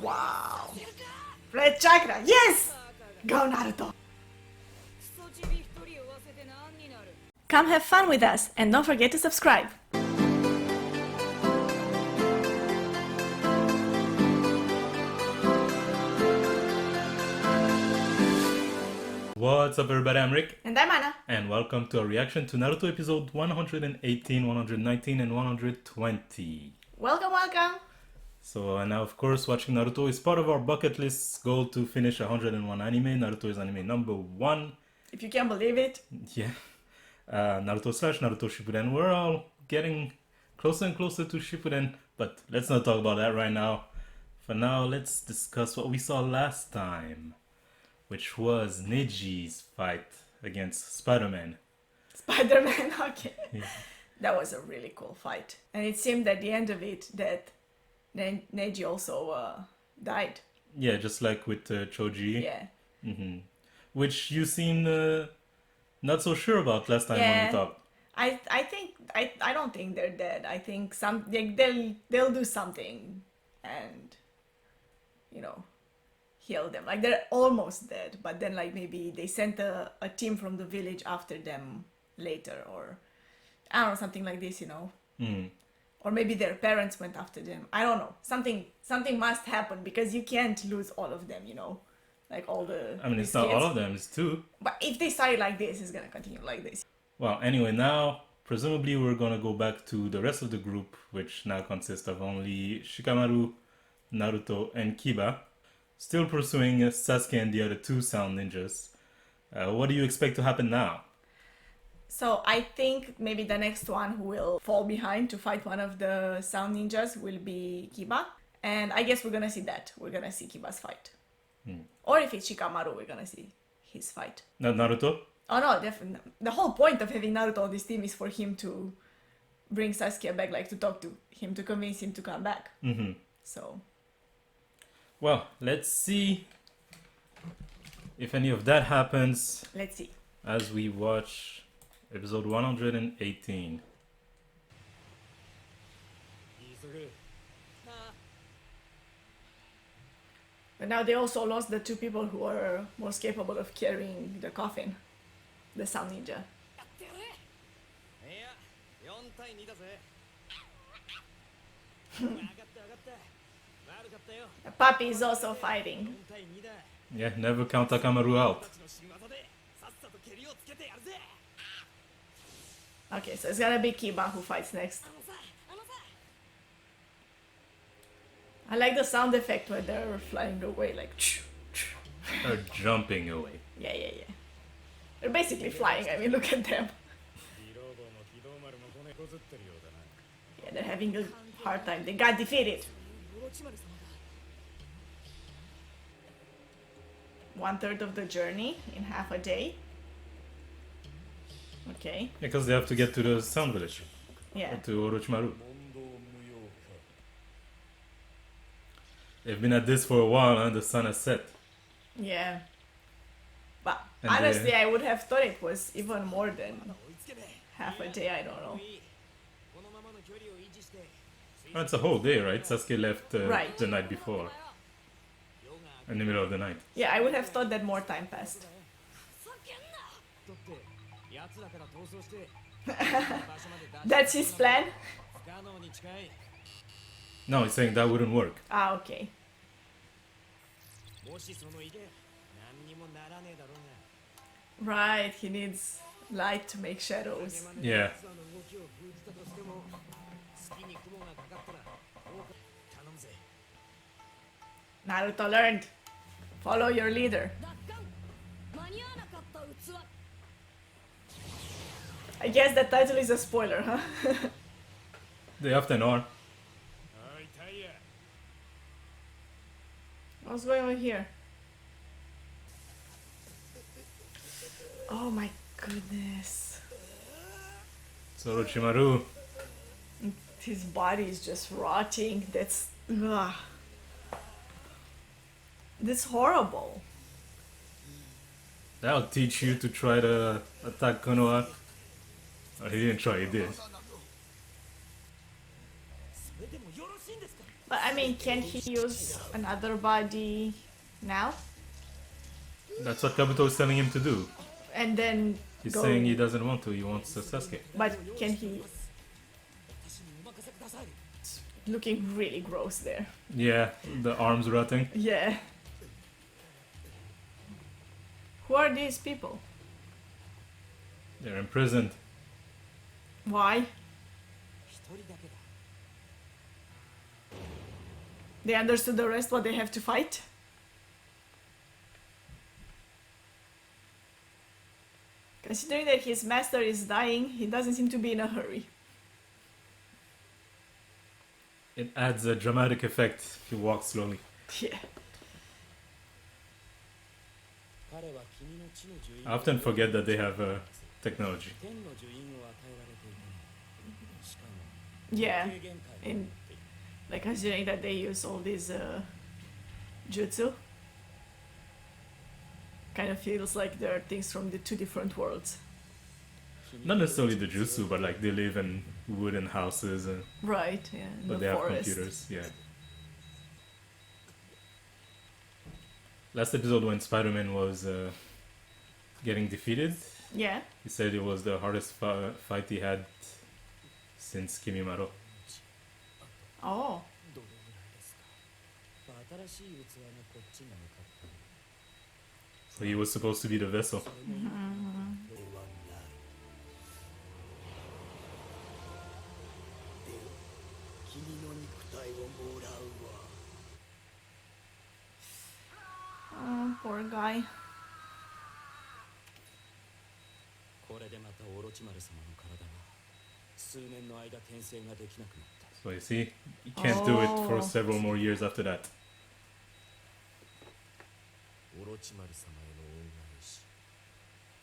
Wow. Red chakra. Yes! Go Naruto. Come have fun with us and don't forget to subscribe. What's up everybody, I'm Rick, And I'm Anna. and welcome to a reaction to Naruto episode 118, 119, and 120. Welcome, welcome. So now of course watching Naruto is part of our bucket list goal to finish 101 anime. Naruto is anime number 1. If you can believe it. Yeah. Naruto / Naruto Shippuden. We're all getting closer and closer to Shippuden, but let's not talk about that right now. For now, let's discuss what we saw last time, which was Neji's fight against Spider-Man. Spider-Man, okay. Yeah. That was a really cool fight. And it seemed at the end of it that Neji also died. Yeah, just like with Choji. Yeah. Mm-hmm. Which you seemed not so sure about last time when we talked. I don't think they're dead. I think they'll do something and heal them. Like they're almost dead, but then like maybe they sent a team from the village after them later, or I don't know, something like this, or maybe their parents went after them. I don't know. Something must happen because you can't lose all of them, like all the. I mean, it's not kids. all of them; it's 2. But if they started like this, it's gonna continue like this. Well, anyway, now presumably we're gonna go back to the rest of the group, which now consists of only Shikamaru, Naruto, and Kiba, still pursuing Sasuke and the other 2 sound ninjas. What do you expect to happen now? So I think maybe the next one who will fall behind to fight one of the sound ninjas will be Kiba. And I guess we're gonna see that. We're gonna see Kiba's fight. Or if it's Shikamaru, we're gonna see his fight. Not Naruto? Oh no, definitely. The whole point of having Naruto on this team is for him to bring Sasuke back, like to talk to him, to convince him to come back. Mm-hmm. So. Well, let's see if any of that happens. Let's see. As we watch episode 118. But now they also lost the 2 people who are most capable of carrying the coffin. The sound ninja. The puppy is also fighting. Yeah, never count Takamaru out. Okay, so it's gonna be Kiba who fights next. I like the sound effect where they're flying away, like. Or jumping away. Yeah. They're basically flying. I mean, look at them. Yeah, they're having a hard time. They got defeated. 1/3 of the journey in half a day. Okay. Because they have to get to the sound village. Yeah. To Orochimaru. They've been at this for a while and the sun has set. Yeah. But And honestly, I would have thought it was even more than half a day. I don't know. Oh, it's a whole day, right? Sasuke left Right. the night before. In the middle of the night. Yeah, I would have thought that more time passed. That's his plan? No, he's saying that wouldn't work. Ah, okay. Right, he needs light to make shadows. Yeah. Naruto learned. Follow your leader. I guess that title is a spoiler, huh? They often are. What's going on here? Oh my goodness. It's Orochimaru. His body is just rotting. That's horrible. That'll teach you to try to attack Konoha. Oh, he didn't try, he did. But I mean, can he use another body now? That's what Kabuto is telling him to do. And then He's go... saying he doesn't want to, he wants a Sasuke. But can he... Looking really gross there. Yeah, the arms rotting. Yeah. Who are these people? They're imprisoned. Why? They understood the rest what they have to fight? Considering that his master is dying, he doesn't seem to be in a hurry. It adds a dramatic effect if you walk slowly. Yeah. I often forget that they have technology. Yeah. In, like, considering that they use all these jutsu. Kind of feels like there are things from the two different worlds. Not necessarily the jutsu, but like they live in wooden houses, Right, yeah. In but the they have forest. computers. Yeah. Last episode when Spider-Man was getting defeated, Yeah. he said it was the hardest fight he had since Kimimaro. Oh. So he was supposed to be the vessel. Oh, poor guy. So you see, he can't do it for Oh. several more years after that.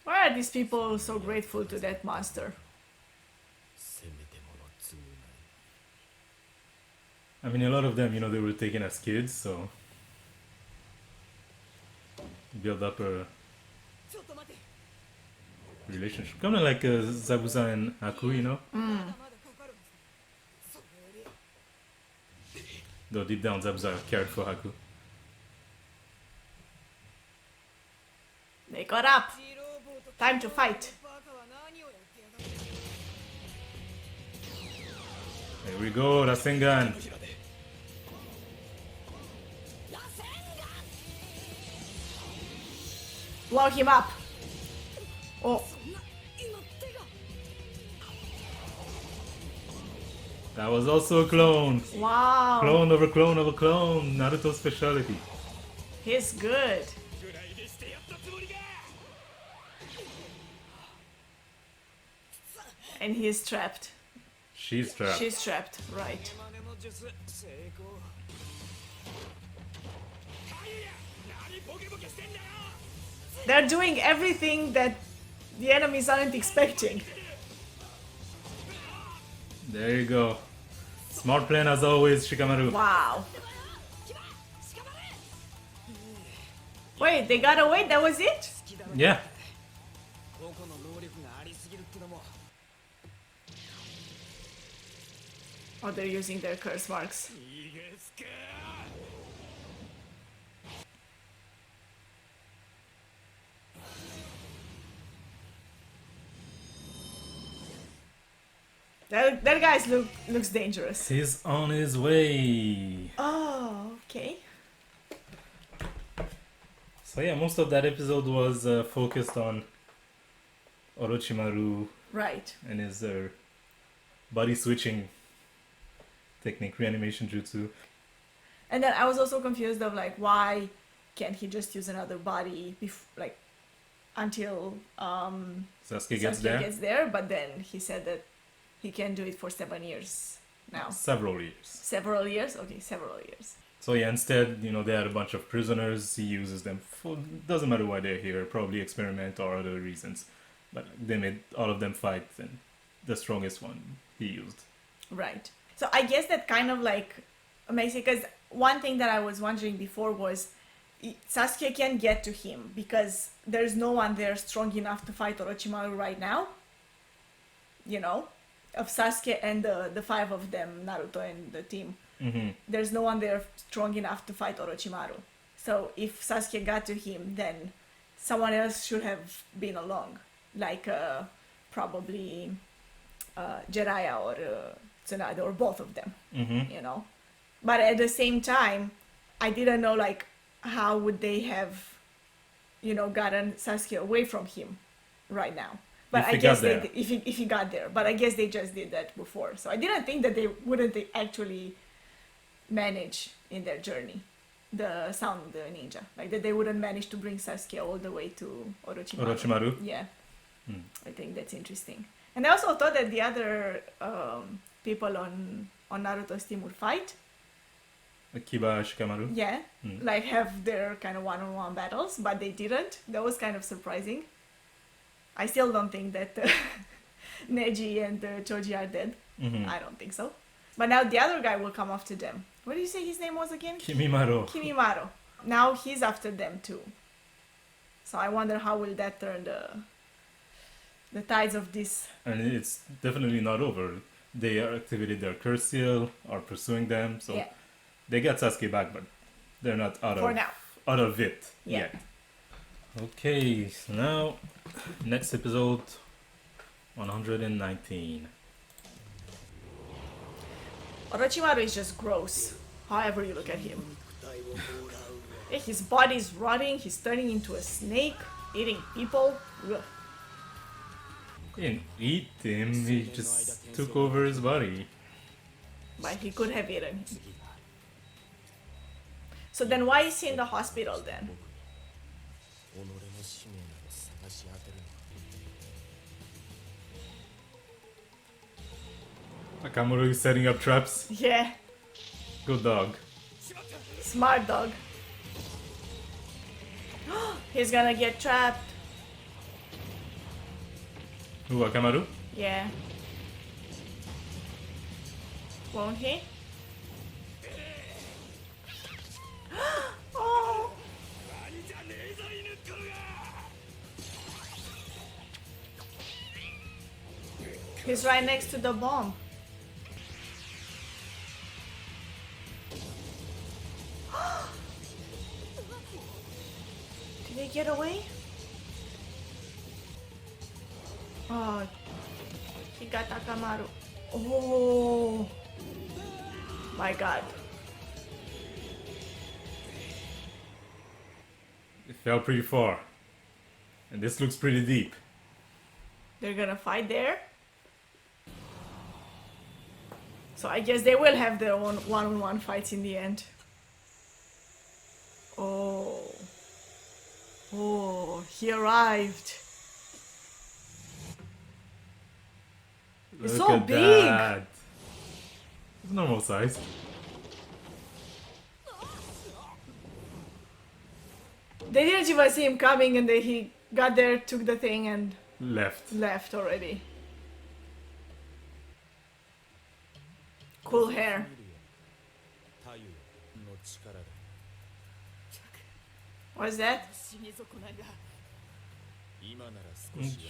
Why are these people so grateful to that master? I mean, a lot of them, you know, they were taken as kids, so build up a relationship. Kind of like Zabuza and Haku, you know? Though deep down, Zabuza cared for Haku. They got up. Time to fight. There we go, Rasengan. Blow him up. Oh, That was also a clone. wow. Clone over clone over clone. Naruto specialty. He's good. And he's trapped. She's trapped. She's trapped, right. They're doing everything that the enemies aren't expecting. There you go. Smart plan as always, Shikamaru. Wow. Wait, they got away? That was it? Yeah. Oh, they're using their curse marks. That guy looks dangerous. He's on his way. Oh, okay. So yeah, most of that episode was focused on Orochimaru Right. and his body switching technique, reanimation jutsu. And then I was also confused of like why can't he just use another body until Sasuke gets Sasuke there. gets there, but then he said that he can do it for 7 years now. Several years. Several years? Okay, several years. So yeah, instead, you know, they had a bunch of prisoners. He uses them for, doesn't matter why they're here, probably experiment or other reasons. But they made all of them fight, and the strongest one he used. Right. So I guess that kind of like makes it, because one thing that I was wondering before was Sasuke can't get to him because there's no one there strong enough to fight Orochimaru right now. You know, of Sasuke and the five of them, Naruto and the team. There's no one there strong enough to fight Orochimaru. So if Sasuke got to him, then someone else should have been along, like probably Jiraiya or Tsunade or both of them, you know. But at the same time, I didn't know like how would they have, you know, gotten Sasuke away from him right now. But I guess if he got there, but I guess they just did that before. So I didn't think that they wouldn't actually manage in their journey the sound of the ninja, like that they wouldn't manage to bring Sasuke all the way to Orochimaru. Yeah, I think that's interesting. And I also thought that the other people on Naruto's team would fight. Kiba, Shikamaru. Yeah, like have their kind of one-on-one battles, but they didn't. That was kind of surprising. I still don't think that Neji and Choji are dead. I don't think so. But now the other guy will come after them. What did you say his name was again? Kimimaro. Now he's after them too. So I wonder how will that turn the tides of this. And it's definitely not over. They are activated their curse seal, are pursuing them, so they got Sasuke back, but they're not out of it yet. Okay, so now next episode 119. Orochimaru is just gross, however you look at him. His body's rotting, he's turning into a snake, eating people. Ugh. He didn't eat him, he just took over his body. But he could have eaten him. So then why is he in the hospital then? Akamaru is setting up traps. Yeah. Good dog. Smart dog. He's gonna get trapped. Who, Akamaru? Yeah. Won't he? Oh. He's right next to the bomb. Did they get away? Oh, he got Akamaru. Oh, my God. It fell pretty far. And this looks pretty deep. They're gonna fight there? So I guess they will have their own one-on-one fights in the end. Oh. Oh, he arrived. It's Look so at big. That. It's normal size. They didn't even see him coming and then he got there, took the thing and Left already. Cool hair. What's that?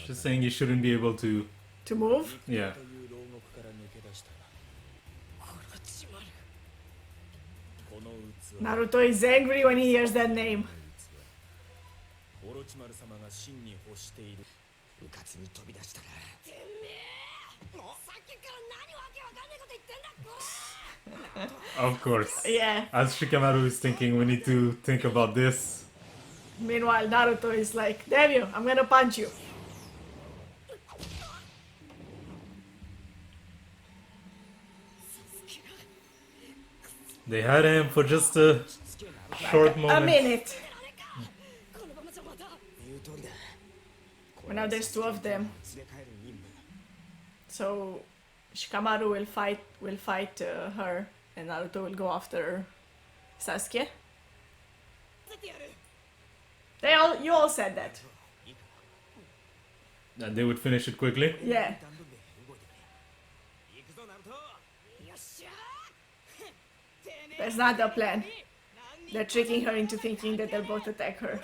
Just saying you shouldn't be able to... To move? Yeah. Naruto is angry when he hears that name. Of course. Yeah. As Shikamaru is thinking, we need to think about this. Meanwhile, Naruto is like, damn you, I'm gonna punch you. They had him for just a short moment. A minute. But now there's two of them. So Shikamaru will fight her, and Naruto will go after Sasuke. You all said that. And they would finish it quickly. Yeah. That's not the plan. They're tricking her into thinking that they'll both attack her.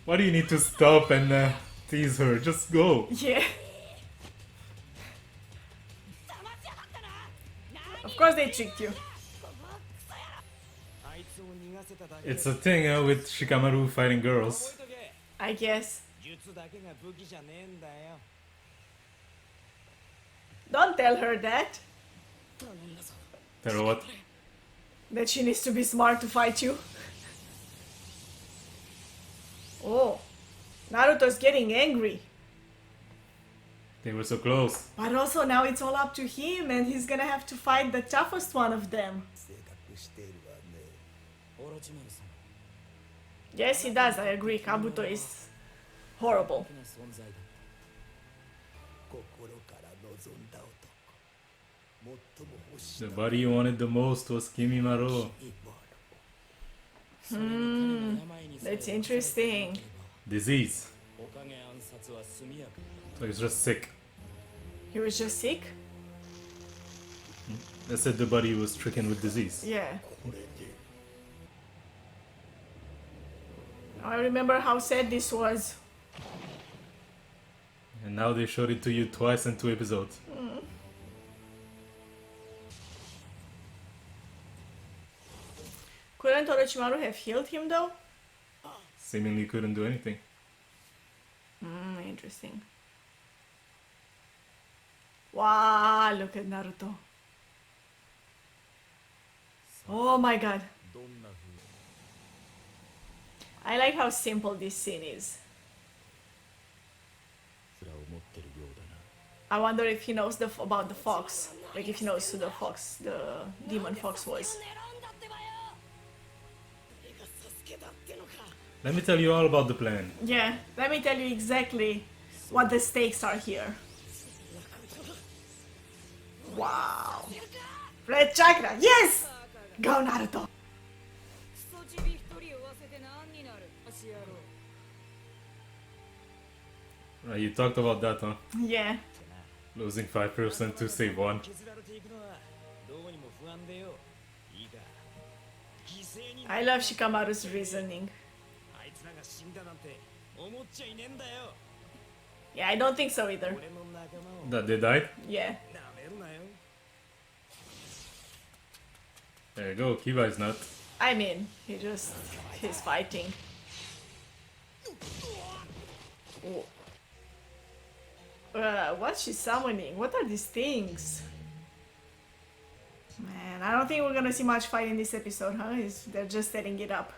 Why do you need to stop and tease her? Just go. Yeah. Of course they tricked you. It's a thing with Shikamaru fighting girls. I guess. Don't tell her that. Tell her what? That she needs to be smart to fight you. Oh. Naruto's getting angry. They were so close. But also now it's all up to him and he's gonna have to fight the toughest one of them. Yes, he does, I agree. Kabuto is horrible. The body you wanted the most was Kimimaro. That's interesting. Disease. So he's just sick. He was just sick? They said the body was stricken with disease. Yeah. I remember how sad this was. And now they showed it to you twice in 2 episodes. Couldn't Orochimaru have healed him though? Seemingly couldn't do anything. Interesting. Wow, look at Naruto. Oh my god. I like how simple this scene is. I wonder if he knows about the fox. Like if he knows who the demon fox was. Let me tell you all about the plan. Yeah, let me tell you exactly what the stakes are here. Wow. Red chakra, yes! Go Naruto! You talked about that, huh? Yeah. Losing 5% to save 1. I love Shikamaru's reasoning. Yeah, I don't think so either. That they died? Yeah. There you go, Kiba is not. I mean, he's fighting. Oh. What's she summoning? What are these things? Man, I don't think we're gonna see much fight in this episode, huh? They're just setting it up.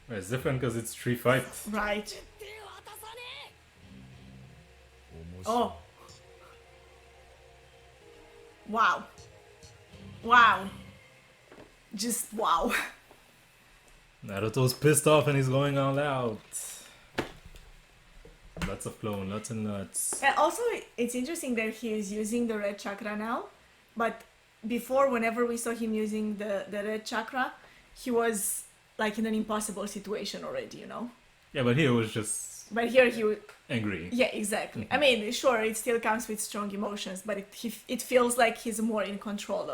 It's different because it's 3 fights. Right. Oh. Wow. Wow. Just wow. Naruto's pissed off and he's going all out. Lots of clone, lots of nuts. And also, it's interesting that he is using the red chakra now, but before, whenever we saw him using the red chakra, he was like in an impossible situation already, you know? Yeah, but here it was just But here he angry. yeah, exactly. I mean, sure, it still comes with strong emotions, but it feels like he's more in control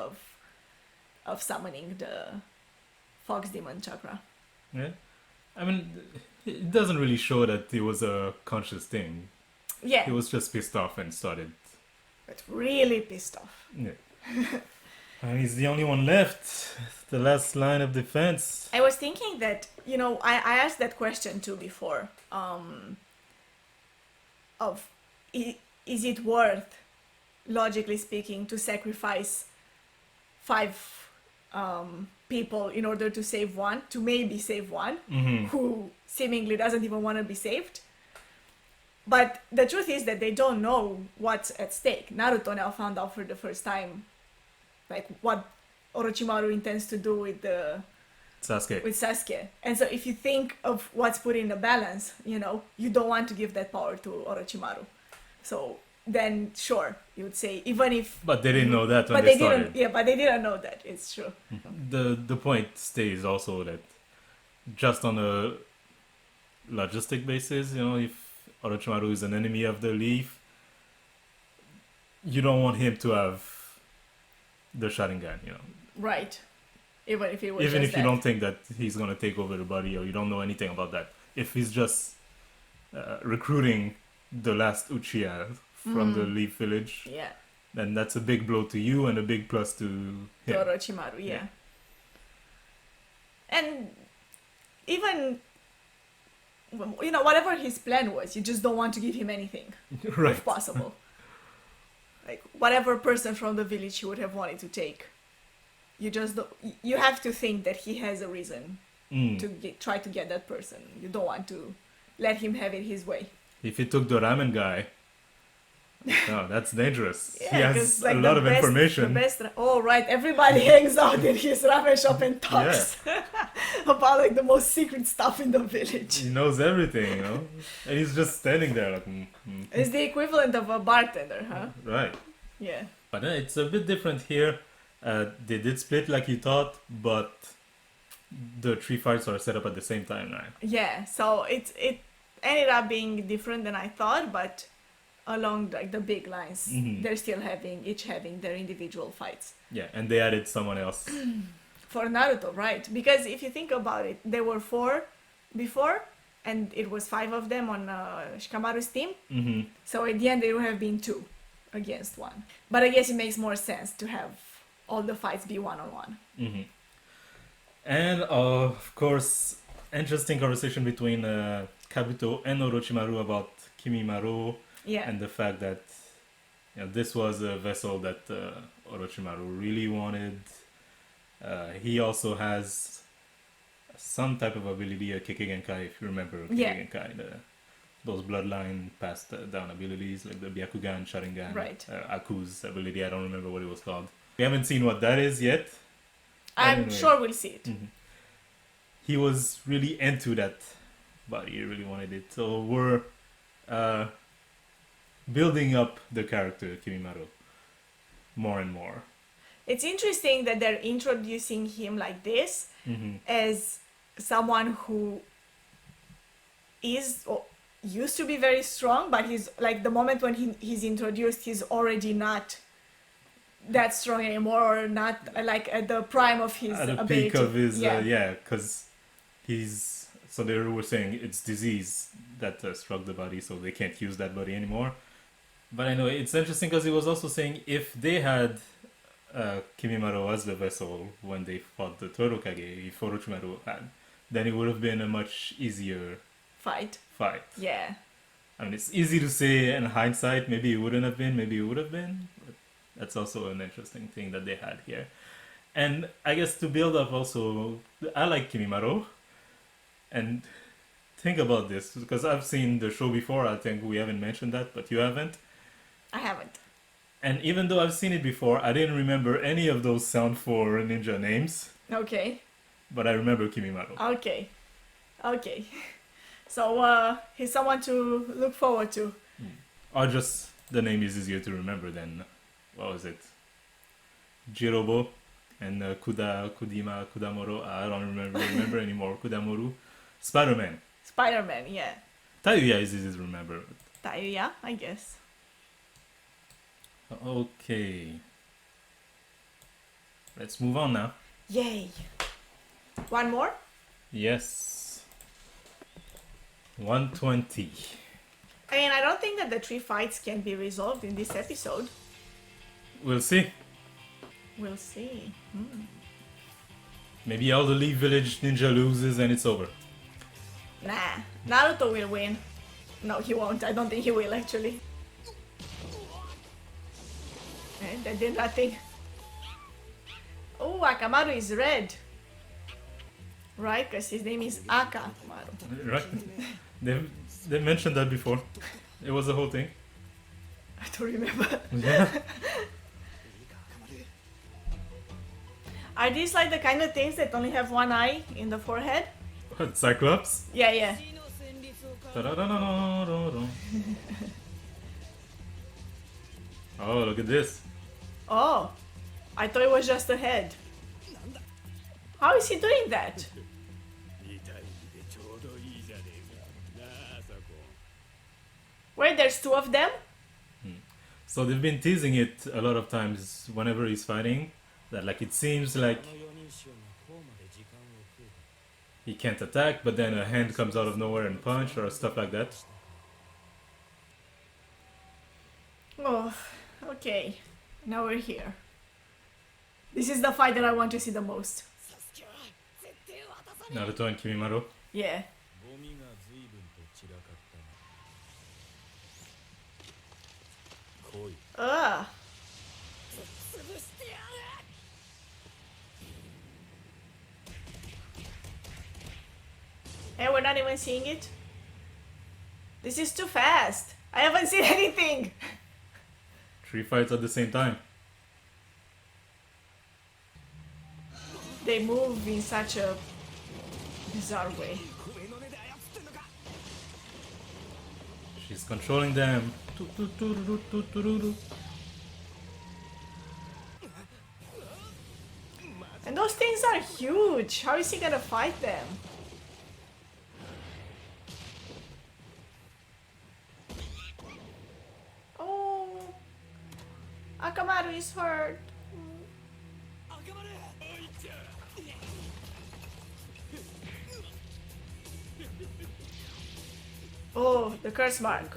of summoning the fox demon chakra. Yeah. I mean, it doesn't really show that it was a conscious thing. Yeah, He was just pissed off and started. but really pissed off. Yeah. And he's the only one left. The last line of defense. I was thinking that, you know, I asked that question too before. Is it worth, logically speaking, to sacrifice 5 people in order to save one, to maybe save one, who seemingly doesn't even want to be saved? But the truth is that they don't know what's at stake. Naruto now found out for the first time, like, what Orochimaru intends to do with Sasuke. And so if you think of what's put in the balance, you know, you don't want to give that power to Orochimaru. So then, sure, you would say, even if... But they didn't know that when they started. But they didn't know that, it's true. The point stays also that just on a logistic basis, you know, if Orochimaru is an enemy of the leaf, you don't want him to have the Sharingan, you know. Right. Even if it was Even just if you that. don't think that he's gonna take over the body or you don't know anything about that, if he's just recruiting the last Uchiha from the Leaf Village, Yeah. then that's a big blow to you and a big plus to him. Orochimaru, yeah. And even, you know, whatever his plan was, you just don't want to give him anything, Right. if possible. Like, whatever person from the village he would have wanted to take, you just don't, you have to think that he has a reason to try to get that person. You don't want to let him have it his way. If he took the ramen guy, no, that's dangerous. Yeah, he has 'cause, like, a lot of the information. best, oh, right, everybody hangs out in his ramen shop and talks about, like, the most secret stuff in the village. He knows everything, you know? And he's just standing there like, It's the equivalent of a bartender, huh? Right. Yeah. But it's a bit different here. They did split like you thought, but the three fights are set up at the same time, right? Yeah, so it ended up being different than I thought, but along like the big lines, they're still each having their individual fights. Yeah, and they added someone else. For Naruto, right? Because if you think about it, there were 4 before, and it was 5 of them on Shikamaru's team. So at the end, there would have been 2 against 1. But I guess it makes more sense to have all the fights be one-on-one. And of course, interesting conversation between Kabuto and Orochimaru about Kimimaro. Yeah. And the fact that this was a vessel that Orochimaru really wanted. He also has some type of ability, a Kekkei, if you remember Kekkei, those bloodline passed down abilities, like the Byakugan, Sharingan, right. Aku's ability, I don't remember what it was called. We haven't seen what that is yet. I'm sure we'll see it. He was really into that body, he really wanted it. So we're building up the character Kimimaro more and more. It's interesting that they're introducing him like this as someone who is or used to be very strong, but he's like the moment when he's introduced, he's already not that strong anymore, or not like at the prime of his at the ability. peak of his because he's, so they were saying it's disease that struck the body, so they can't use that body anymore. But anyway, it's interesting because he was also saying if they had Kimimaro as the vessel when they fought the Torokage, if Orochimaru had, then it would have been a much easier fight. Yeah. I mean, it's easy to say in hindsight, maybe it wouldn't have been, maybe it would have been. But that's also an interesting thing that they had here. And I guess to build up also, I like Kimimaro. And think about this, because I've seen the show before, I think we haven't mentioned that, but you haven't. I haven't. And even though I've seen it before, I didn't remember any of those Sound 4 ninja names. Okay. But I remember Kimimaro. Okay. So he's someone to look forward to. Or just the name is easier to remember than, what was it? Jirobo and Kudamoro. I don't remember anymore. Kudamoru. Spider-Man, yeah. Tayuya is easy to remember. Tayuya, I guess. Okay. Let's move on now. Yay. One more? Yes. 120. I mean, I don't think that the 3 fights can be resolved in this episode. We'll see. We'll see. Maybe all the Leaf Village ninja loses and it's over. Nah, Naruto will win. No, he won't. I don't think he will, actually. That did nothing. Oh, Akamaru is red. Right, because his name is Akamaru. Right? They mentioned that before. It was the whole thing. I don't remember. Yeah. Are these like the kind of things that only have one eye in the forehead? What, Cyclops? Yeah. Oh, look at this. Oh, I thought it was just a head. How is he doing that? Wait, there's 2 of them? So they've been teasing it a lot of times whenever he's fighting. That like it seems like he can't attack, but then a hand comes out of nowhere and punch or stuff like that. Oh, okay. Now we're here. This is the fight that I want to see the most. Naruto and Kimimaro. Yeah. Ugh. And we're not even seeing it? This is too fast. I haven't seen anything. 3 fights at the same time. They move in such a bizarre way. She's controlling them. And those things are huge. How is he gonna fight them? Oh, Akamaru is hurt. Oh, the curse mark.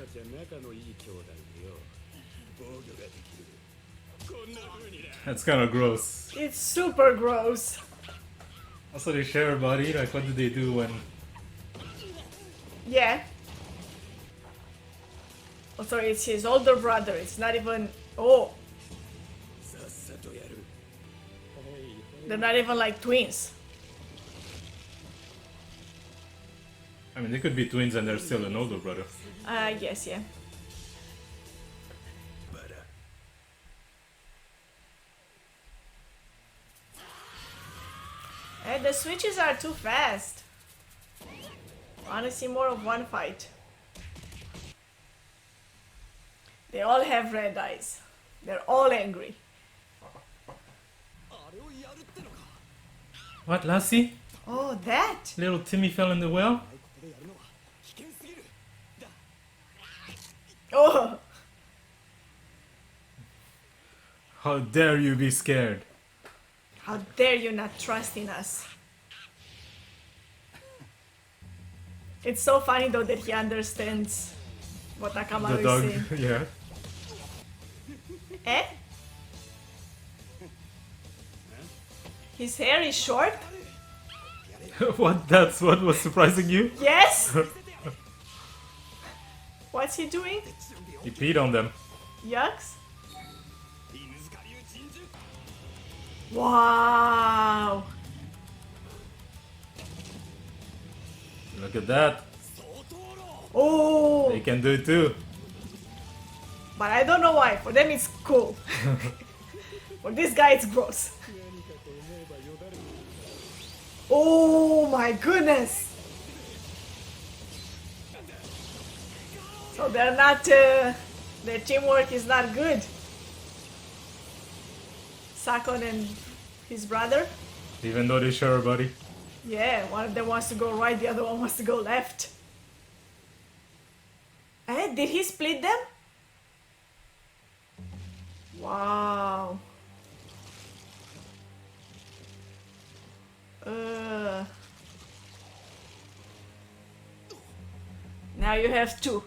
That's kind of gross. It's super gross. Also, they share a body. Like, what do they do when? Yeah. Oh, sorry, it's his older brother. It's not even. Oh. They're not even like twins. I mean, they could be twins and they're still an older brother. Yes, yeah. And the switches are too fast. I wanna see more of one fight. They all have red eyes. They're all angry. What, Lassie? Oh, that! Little Timmy fell in the well? Oh! How dare you be scared? How dare you not trust in us? It's so funny though that he understands what Akamaru The dog, is saying. yeah. Eh? His hair is short? What? That's what was surprising you? Yes? What's he doing? He peed on them. Yucks? Wow! Look at that. Oh! They can do it too. But I don't know why. For them it's cool. For this guy it's gross. Oh my goodness! So they're not, their teamwork is not good. Sakon and his brother. Even though they share a body. Yeah, one of them wants to go right, the other one wants to go left. Eh, did he split them? Wow. Now you have two.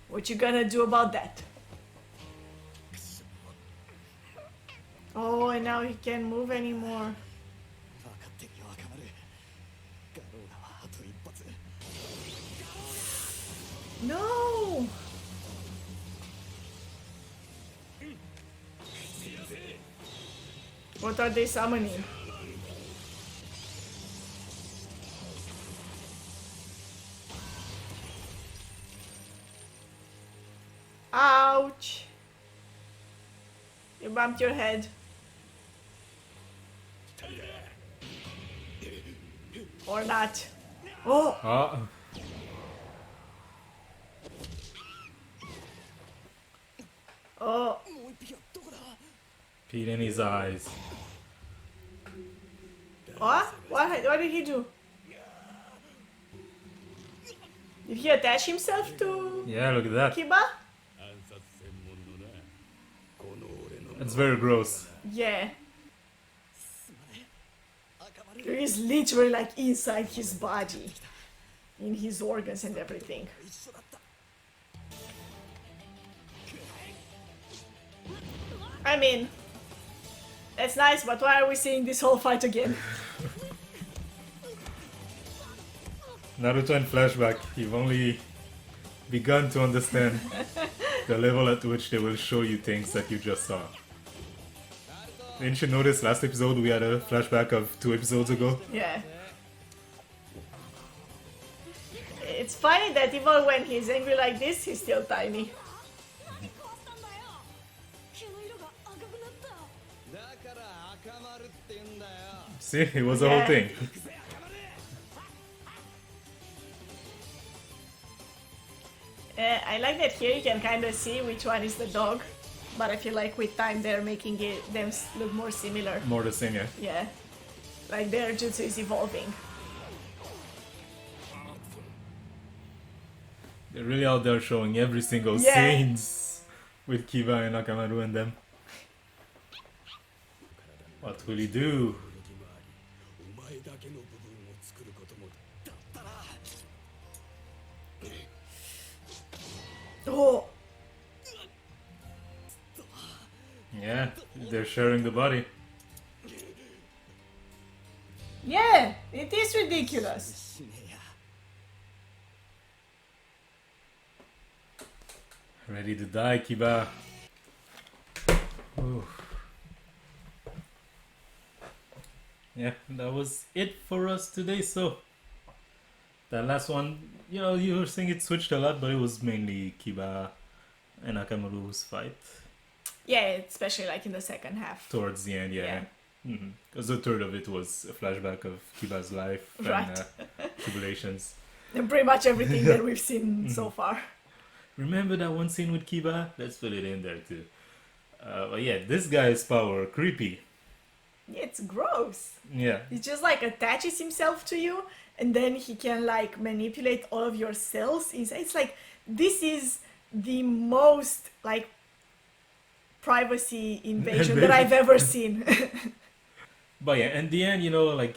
What you gonna do about that? Oh, and now he can't move anymore. No! What are they summoning? Ouch! You bumped your head. Or not. Oh! Ah. Oh! Peed in his eyes. What? What did he do? Did he attach himself to Yeah, look at that. Kiba? That's very gross. Yeah. He's literally like inside his body, in his organs and everything. I mean, that's nice, but why are we seeing this whole fight again? Naruto in flashback. You've only begun to understand the level at which they will show you things that you just saw. Didn't you notice last episode we had a flashback of 2 episodes ago? Yeah. It's funny that even when he's angry like this, he's still tiny. See, it was the whole thing. I like that here you can kind of see which one is the dog, but I feel like with time they're making them look more similar. More the same, yeah. Yeah, like their jutsu is evolving. They're really out there showing every single Yeah. scenes with Kiba and Akamaru and them. What will he do? Oh, Yeah, they're sharing the body. yeah, it is ridiculous. Ready to die, Kiba. Oof. Yeah, that was it for us today. So, that last one, you were saying it switched a lot, but it was mainly Kiba and Akamaru's fight Yeah, especially like in the second half. towards the end, yeah. Because the third of it was a flashback of Kiba's life Right. and tribulations. And pretty much everything that we've seen so far. Remember that one scene with Kiba? Let's put it in there too. But yeah, this guy's power, creepy. It's gross. Yeah. He just like attaches himself to you, and then he can like manipulate all of your cells inside. It's like this is the most like privacy invasion that I've ever seen. But yeah, in the end, like,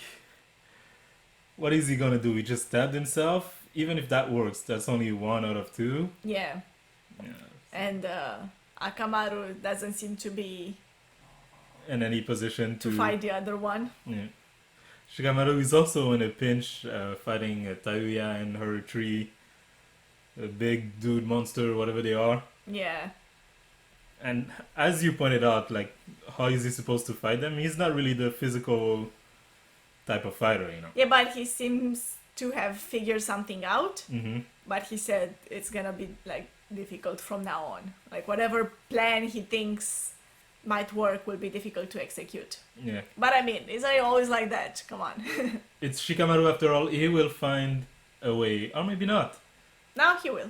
what is he gonna do? He just stabbed himself? Even if that works, that's only 1 out of 2. Yeah. Yeah. And Akamaru doesn't seem to be In any position to fight the other one. Yeah. Shikamaru is also in a pinch, fighting Tayuya and her tree, a big dude monster, whatever they are. Yeah. And as you pointed out, like, how is he supposed to fight them? He's not really the physical type of fighter, Yeah, but he seems to have figured something out. Mm-hmm. But he said it's gonna be like difficult from now on. Like whatever plan he thinks might work will be difficult to execute. Yeah. But I mean, isn't it always like that? Come on. It's Shikamaru after all. He will find a way, or maybe not. Now he will.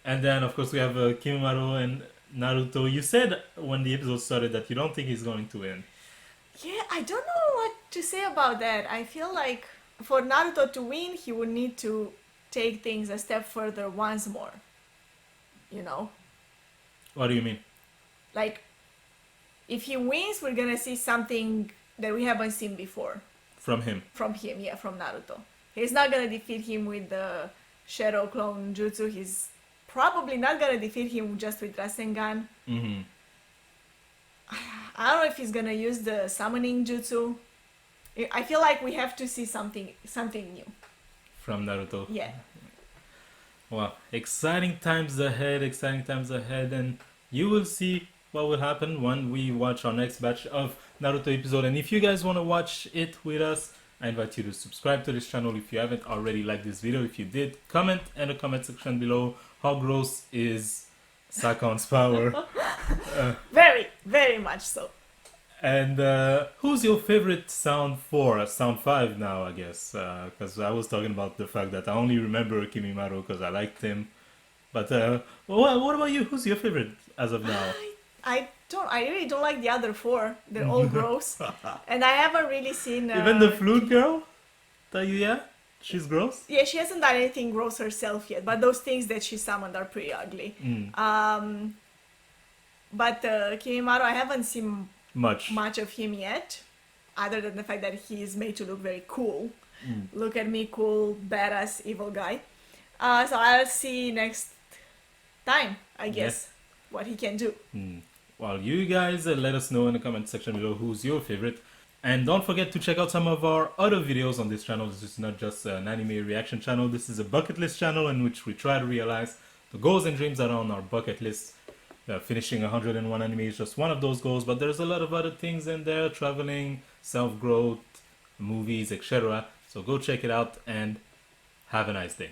And then, of course, we have Kimimaro and Naruto. You said when the episode started that you don't think he's going to win. Yeah, I don't know what to say about that. I feel like for Naruto to win, he would need to take things a step further once more. You know? What do you mean? Like, if he wins, we're gonna see something that we haven't seen before. From him. From him, yeah, from Naruto. He's not gonna defeat him with the Shadow Clone Jutsu. He's probably not gonna defeat him just with Rasengan. Mm-hmm. I don't know if he's gonna use the summoning jutsu. I feel like we have to see something new. From Naruto. Yeah. Wow. Exciting times ahead, and you will see what will happen when we watch our next batch of Naruto episode. And if you guys want to watch it with us, I invite you to subscribe to this channel if you haven't already. Liked this video. If you did, comment in the comment section below how gross is Sakon's power. Very, very much so. And who's your favorite sound 4? Sound 5 now, I guess. Because I was talking about the fact that I only remember Kimimaro because I liked him. But what about you? Who's your favorite as of now? I really don't like the other 4. They're all gross. And I haven't really seen... Even the flute girl? Tayuya? She's gross? Yeah, she hasn't done anything gross herself yet. But those things that she summoned are pretty ugly. But Kimimaro, I haven't seen much of him yet. other than the fact that he is made to look very cool. Look at me, cool, badass, evil guy. So I'll see next time, I guess, what he can do. Well, you guys let us know in the comment section below who's your favorite. And don't forget to check out some of our other videos on this channel. This is not just an anime reaction channel. This is a bucket list channel in which we try to realize the goals and dreams that are on our bucket list. Finishing 101 anime is just one of those goals, but there's a lot of other things in there. Traveling, self-growth, movies, etc. So go check it out and have a nice day.